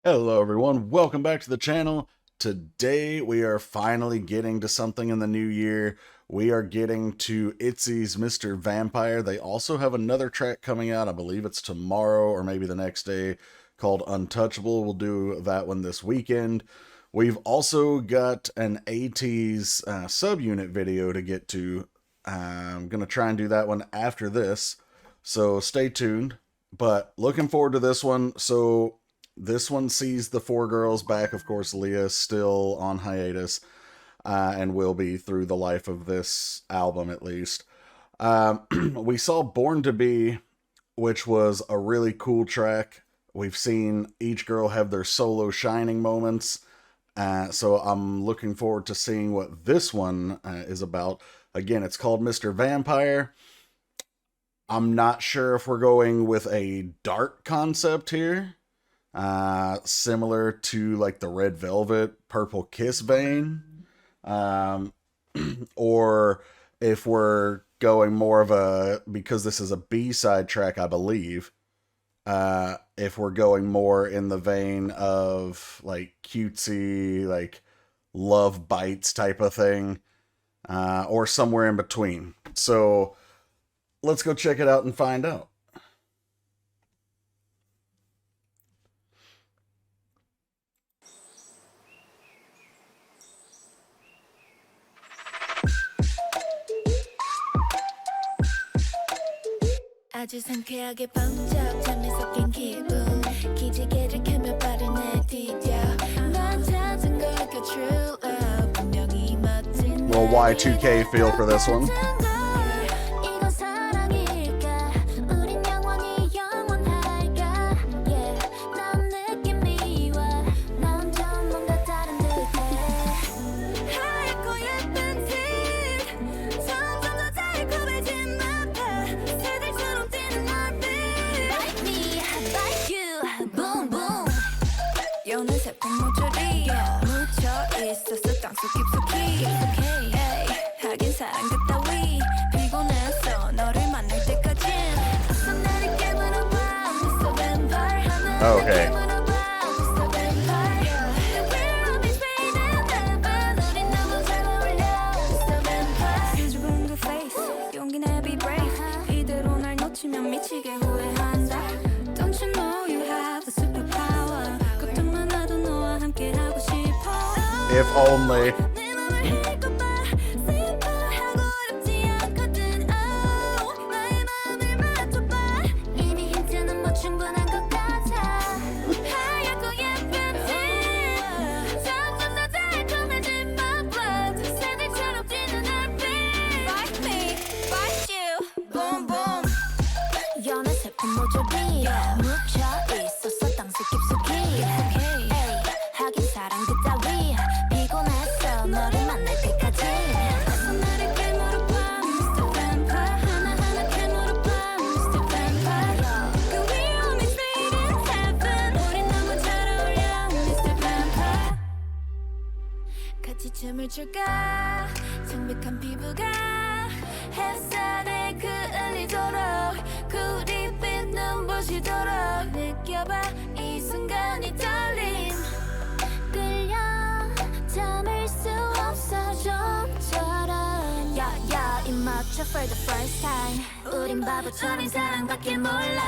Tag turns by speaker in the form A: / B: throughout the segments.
A: Hello everyone, welcome back to the channel. Today we are finally getting to something in the new year. We are getting to Itzy's Mr. Vampire. They also have another track coming out, I believe it's tomorrow or maybe the next day, called Untouchable. We'll do that one this weekend. We've also got an AT's subunit video to get to. I'm going to try and do that one after this, so stay tuned. But looking forward to this one. So this one sees the four girls back. Of course, Leah's still on hiatus and will be through the life of this album at least. We saw Born to Be, which was a really cool track. We've seen each girl have their solo shining moments. So I'm looking forward to seeing what this one is about. Again, it's called Mr. Vampire. I'm not sure if we're going with a dark concept here. Similar to like the Red Velvet, Purple Kiss vein. Or if we're going more of a, because this is a B-side track, I believe, if we're going more in the vein of like cutesy, like Love Bites type of thing, or somewhere in between. So let's go check it out and find out.
B: 아주 상쾌하게 번쩍 잠에 섞인 기분 기지개를 켜며 발을 내디뎌 난 찾은 걸까 true love 분명히 멋진
A: Little Y2K feel for this one.
B: 이건 사랑일까 우린 영원히 영원할까 yeah 난 느낌이 와난 좀 뭔가 다른 듯해 하얗고 예쁜 tit 점점 더 달콤해진 my path 새들처럼 뛰는 얼빛 Bite me, bite you, boom boom 여는 새콤 모조리 묻혀 있었어 땅속 깊숙이 에이, 하긴 사랑 그따위 피곤했어 너를 만날 때까진 어서 나를 깨물어봐 Mr. Vampire 하나하나
A: Okay.
B: 깨물어봐 Mr. Vampire We're always fading heaven 우린 너무 잘 어울려 Mr. Vampire 수줍은 그 face 용기 내 be brave 이대로 날 놓치면 미치게 후회한다 Don't you know you have the superpower 걱정만 하도 너와 함께 하고 싶어
A: If only.
B: 내 맘을 읽어봐 슬퍼하고 어렵지 않거든 oh 나의 마음을 맞춰봐 이미 힌트는 뭐 충분한 것 같아 하얗고 예쁜 tit 점점 더 달콤해진 my blood 새들처럼 뛰는 얼빛 Bite me, bite you, boom boom 연애 슬픈 모조리 묻혀 있었어 땅속 깊숙이 에이, 하긴 사랑 그따위 피곤했어 너를 만날 때까지 어서 나를 깨물어봐 Mr. Vampire 하나하나 깨물어봐 Mr. Vampire We're always fading heaven 우린 너무 잘 어울려 Mr. Vampire 같이 춤을 출까 창백한 피부가 햇살에 그을리도록 구릿빛 눈부시도록 느껴봐 이 순간이 떨림 끌려 참을 수 없어 좀처럼 야야 입 맞춰 for the first time 우린 바보처럼 사랑밖에 몰라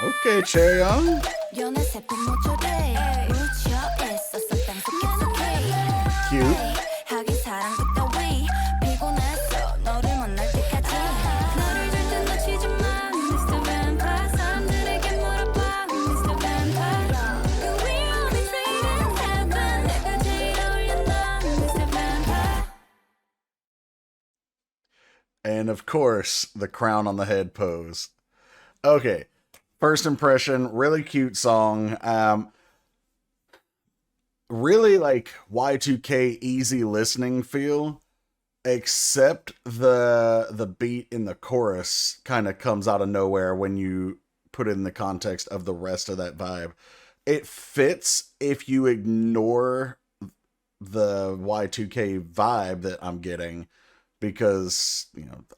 A: Okay, Chaeryeong.
B: 연애 새콤 모조리 묻혀 있었어 땅속 깊숙이
A: Cute.
B: 하긴 사랑 그따위 피곤했어 너를 만날 때까지 너를 절대 놓치지 마 Mr. Vampire 사람들에게 물어봐 Mr. Vampire We're always fading heaven 내가 제일 어울려 넌 Mr. Vampire
A: And of course, the crown on the head pose. Okay, first impression, really cute song. Really like Y2K easy listening feel, except the beat in the chorus kind of comes out of nowhere when you put it in the context of the rest of that vibe. It fits if you ignore the Y2K vibe that I'm getting, because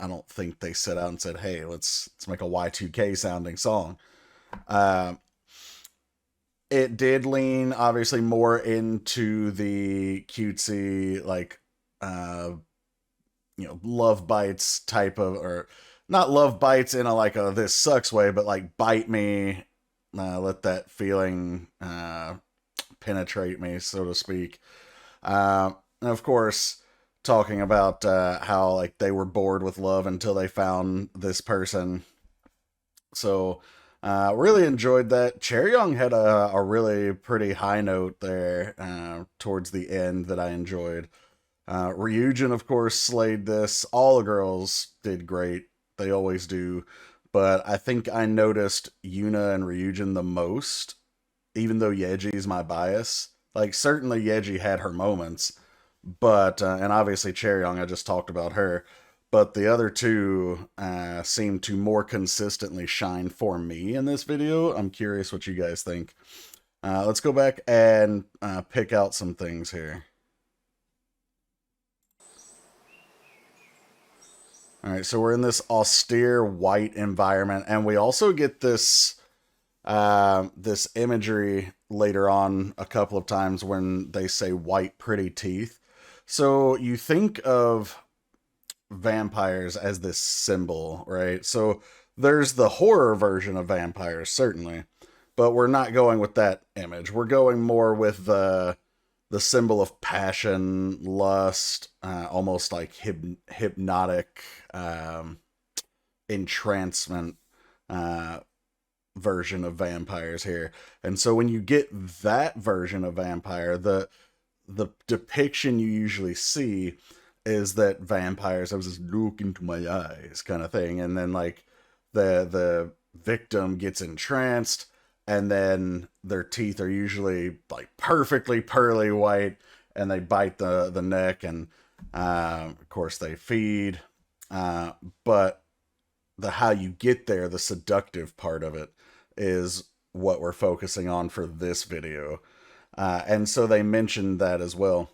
A: I don't think they set out and said, hey, let's make a Y2K sounding song. it did lean obviously more into the cutesy, like, love bites type of, or not love bites in a like a this sucks way, but like bite me, let that feeling penetrate me, so to speak. And of course, talking about how like they were bored with love until they found this person. So really enjoyed that. Chaeryeong had a really pretty high note there towards the end that I enjoyed. Ryujin, of course, slayed this. All the girls did great. They always do. But I think I noticed Yuna and Ryujin the most, even though Yeji is my bias. Like, certainly Yeji had her moments, but, and obviously Chaeryeong, I just talked about her. But the other two seem to more consistently shine for me in this video. I'm curious what you guys think. Let's go back and pick out some things here. All right, so we're in this austere white environment, and we also get this this imagery later on a couple of times when they say white pretty teeth. So you think of vampires as this symbol, right? So there's the horror version of vampires, certainly, but we're not going with that image. We're going more with the symbol of passion, lust, almost like hypnotic entrancement version of vampires here. And so when you get that version of vampire, the depiction you usually see is that vampires have this look into my eyes kind of thing, and then like the victim gets entranced, and then their teeth are usually like perfectly pearly white, and they bite the neck, and of course they feed, but the how you get there, the seductive part of it, is what we're focusing on for this video. And so they mentioned that as well.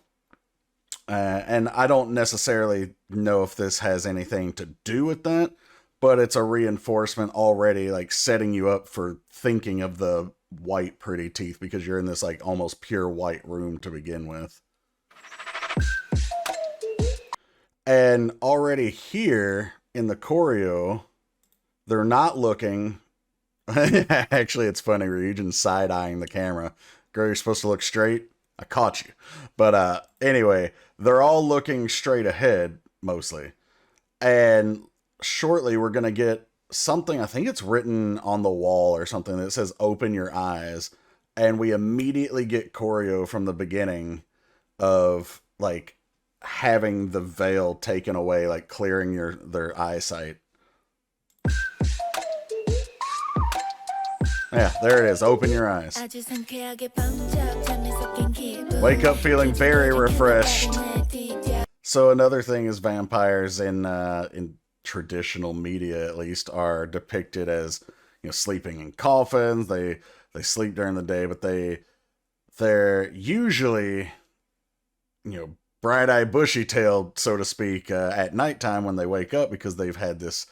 A: And I don't necessarily know if this has anything to do with that, but it's a reinforcement already, like setting you up for thinking of the white pretty teeth, because you're in this like almost pure white room to begin with. And already here in the choreo, they're not looking. Actually, it's funny, Ryujin side-eyeing the camera. Girl, you're supposed to look straight. I caught you. But anyway, they're all looking straight ahead, mostly. And shortly, we're going to get something, I think it's written on the wall or something, that says, "Open your eyes." And we immediately get choreo from the beginning of, like, having the veil taken away, like, clearing their eyesight. Yeah, there it is. Open your eyes. Wake up feeling very refreshed. So another thing is vampires in traditional media, at least, are depicted as, sleeping in coffins. They sleep during the day, but they're usually, bright-eyed, bushy-tailed, so to speak, at nighttime when they wake up, because they've had this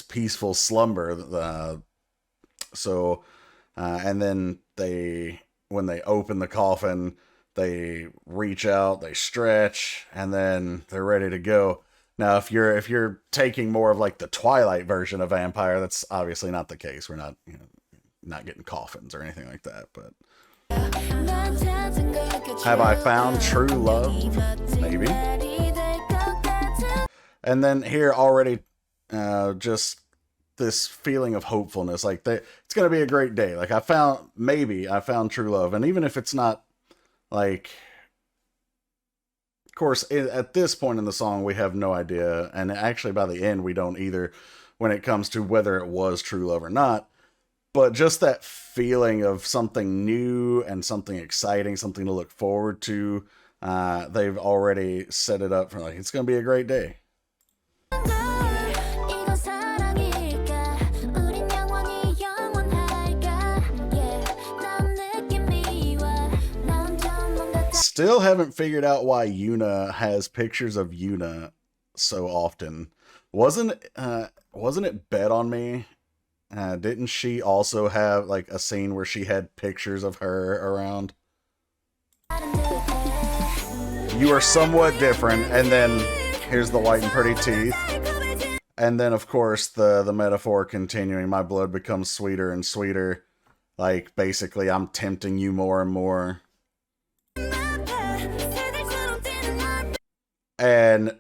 A: peaceful slumber. And then when they open the coffin, they reach out, they stretch, and then they're ready to go. Now, if you're taking more of like the Twilight version of vampire, that's obviously not the case. We're not, not getting coffins or anything like that. But have I found true love? Maybe. And then here already, just this feeling of hopefulness, like it's gonna be a great day. Like I found true love, and even if it's not, like, of course, at this point in the song we have no idea, and actually by the end we don't either, when it comes to whether it was true love or not. But just that feeling of something new and something exciting, something to look forward to. They've already set it up for, like, it's gonna be a great day. Still haven't figured out why Yuna has pictures of Yuna so often. Wasn't it Bet on Me Didn't she also have like a scene where she had pictures of her around? You are somewhat different, and then here's the white and pretty teeth. And then, of course, the metaphor continuing, my blood becomes sweeter and sweeter. Like, basically, I'm tempting you more and more. And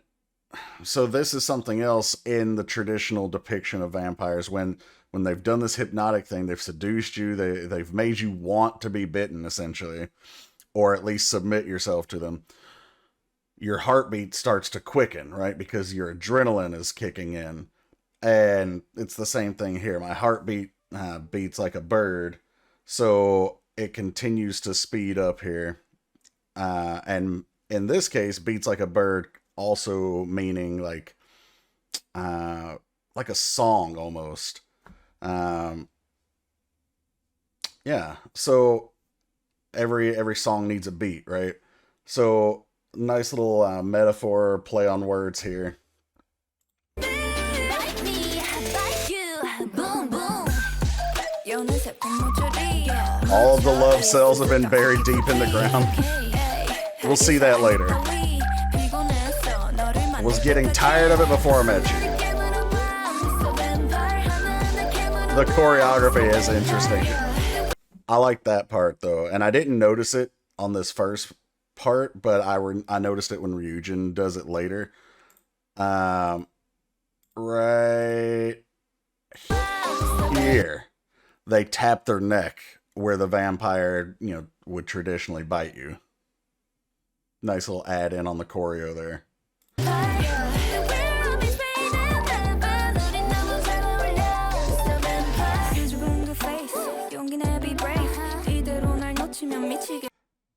A: so this is something else in the traditional depiction of vampires. When they've done this hypnotic thing, they've seduced you, they've made you want to be bitten, essentially. Or at least submit yourself to them. Your heartbeat starts to quicken, right? Because your adrenaline is kicking in. And it's the same thing here. My heartbeat beats like a bird. So it continues to speed up here. And in this case, beats like a bird also meaning like a song almost. Yeah. So every song needs a beat, right? So nice little metaphor play on words here. All of the love cells have been buried deep in the ground. We'll see that later. Was getting tired of it before I met you. The choreography is interesting. I like that part though, and I didn't notice it on this first part, but I noticed it when Ryujin does it later. Right here, they tap their neck where the vampire, would traditionally bite you. Nice little add in on the choreo there.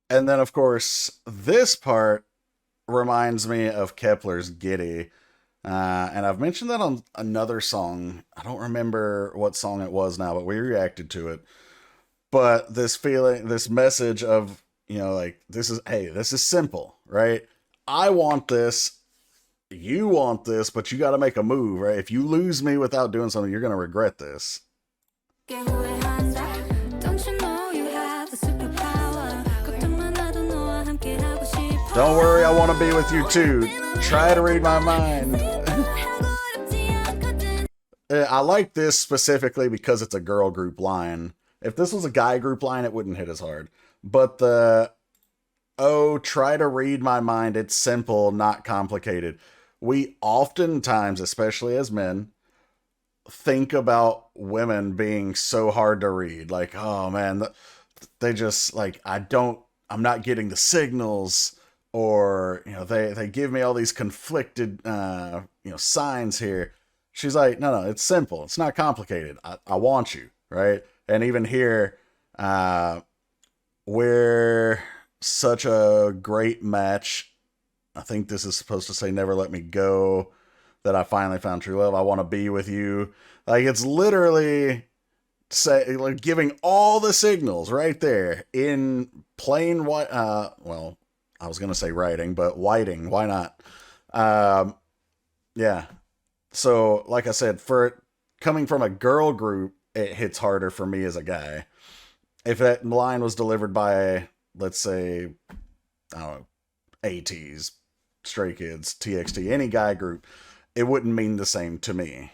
A: And then, of course, this part reminds me of Kepler's Giddy. And I've mentioned that on another song. I don't remember what song it was now, but we reacted to it. But this feeling, this message of, this is simple, right? I want this. You want this, but you got to make a move, right? If you lose me without doing something, you're going to regret this. Don't worry, I want to be with you too. Try to read my mind. I like this specifically because it's a girl group line. If this was a guy group line, it wouldn't hit as hard. But try to read my mind. It's simple, not complicated. We oftentimes, especially as men, think about women being so hard to read. Like, oh man, they just like, I'm not getting the signals. Or, they give me all these conflicted, signs here. She's like, no, it's simple. It's not complicated. I want you, right? And even here, we're such a great match. I think this is supposed to say, never let me go, that I finally found true love. I want to be with you. Like, it's literally giving all the signals right there in plain white, I was going to say writing, but whiting, why not? Yeah. So, like I said, for coming from a girl group, it hits harder for me as a guy. If that line was delivered by, let's say, I don't know, ATs, Stray Kids, TXT, any guy group, it wouldn't mean the same to me.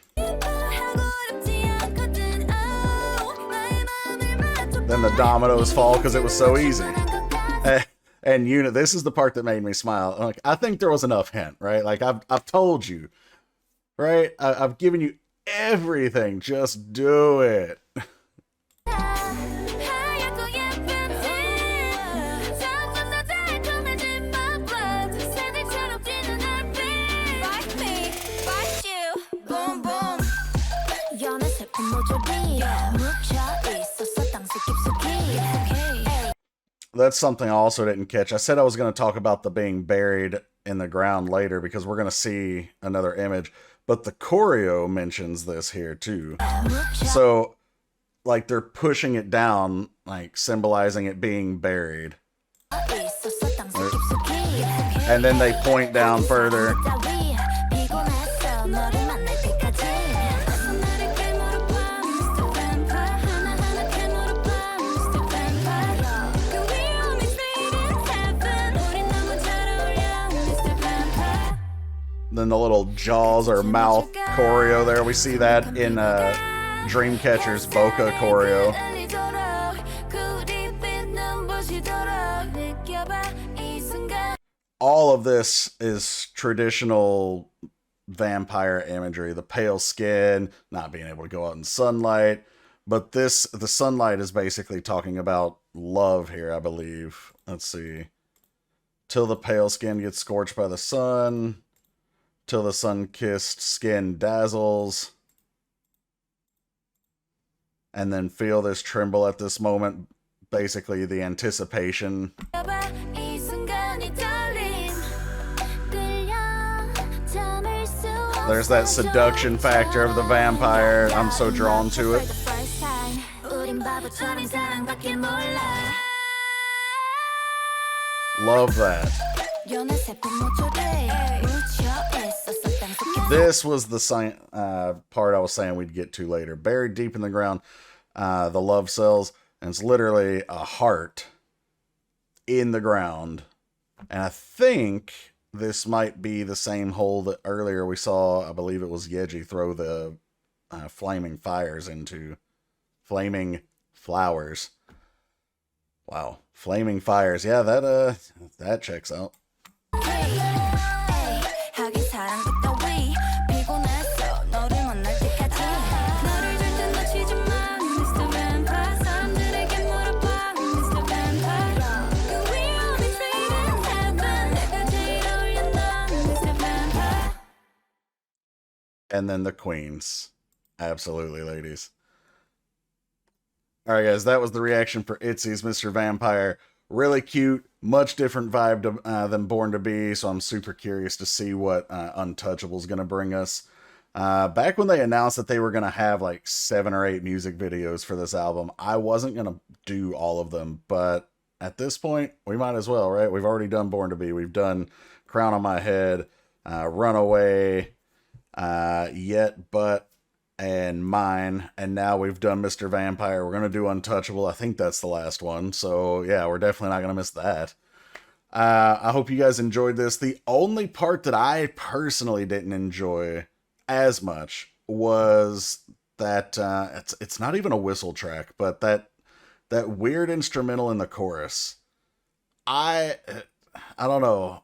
A: Then the dominoes fall because it was so easy. And Yuna, this is the part that made me smile. Like, I think there was enough hint, right? Like, I've told you, right? I've given you everything. Just do it. That's something I also didn't catch. I said I was going to talk about the being buried in the ground later because we're going to see another image. But the choreo mentions this here too. So, like, they're pushing it down, like, symbolizing it being buried. And then they point down further. then the little jaws or mouth choreo there. We see that in Dreamcatcher's Boca choreo. All of this is traditional vampire imagery. The pale skin, not being able to go out in sunlight. But the sunlight is basically talking about love here, I believe. Let's see. Till the pale skin gets scorched by the sun. Till the sun-kissed skin dazzles. And then feel this tremble at this moment. Basically, the anticipation. There's that seduction factor of the vampire. I'm so drawn to it. Love that. This was the part I was saying we'd get to later. Buried deep in the ground, the love cells, and it's literally a heart in the ground. And I think this might be the same hole that earlier we saw, I believe it was Yeji, throw the flaming fires into. Flaming flowers. Wow. Flaming fires. Yeah, that checks out. And then the queens. Absolutely, ladies. Alright, guys, that was the reaction for Itzy's Mr. Vampire. Really cute, much different vibe than Born to Be, so I'm super curious to see what Untouchable's going to bring us. Back when they announced that they were going to have like 7 or 8 music videos for this album, I wasn't going to do all of them, but at this point, we might as well, right? We've already done Born to Be, we've done Crown on My Head, Runaway, Yet, But, and Mine, and now we've done Mr. Vampire. We're going to do Untouchable. I think that's the last one, so yeah, we're definitely not going to miss that. I hope you guys enjoyed this. The only part that I personally didn't enjoy as much was that, it's not even a whistle track, but that weird instrumental in the chorus. I don't know.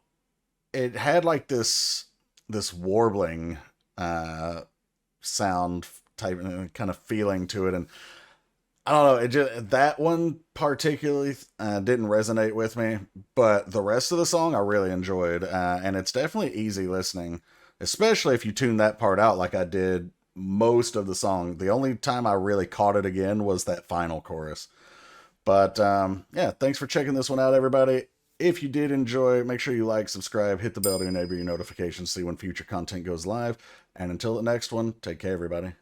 A: It had like this warbling, sound type kind of feeling to it, and I don't know, it just, that one particularly didn't resonate with me, but the rest of the song I really enjoyed, and it's definitely easy listening, especially if you tune that part out like I did most of the song. The only time I really caught it again was that final chorus. But yeah, thanks for checking this one out, everybody. If you did enjoy, make sure you like, subscribe, hit the bell to enable your notifications, see when future content goes live. And until the next one, take care, everybody.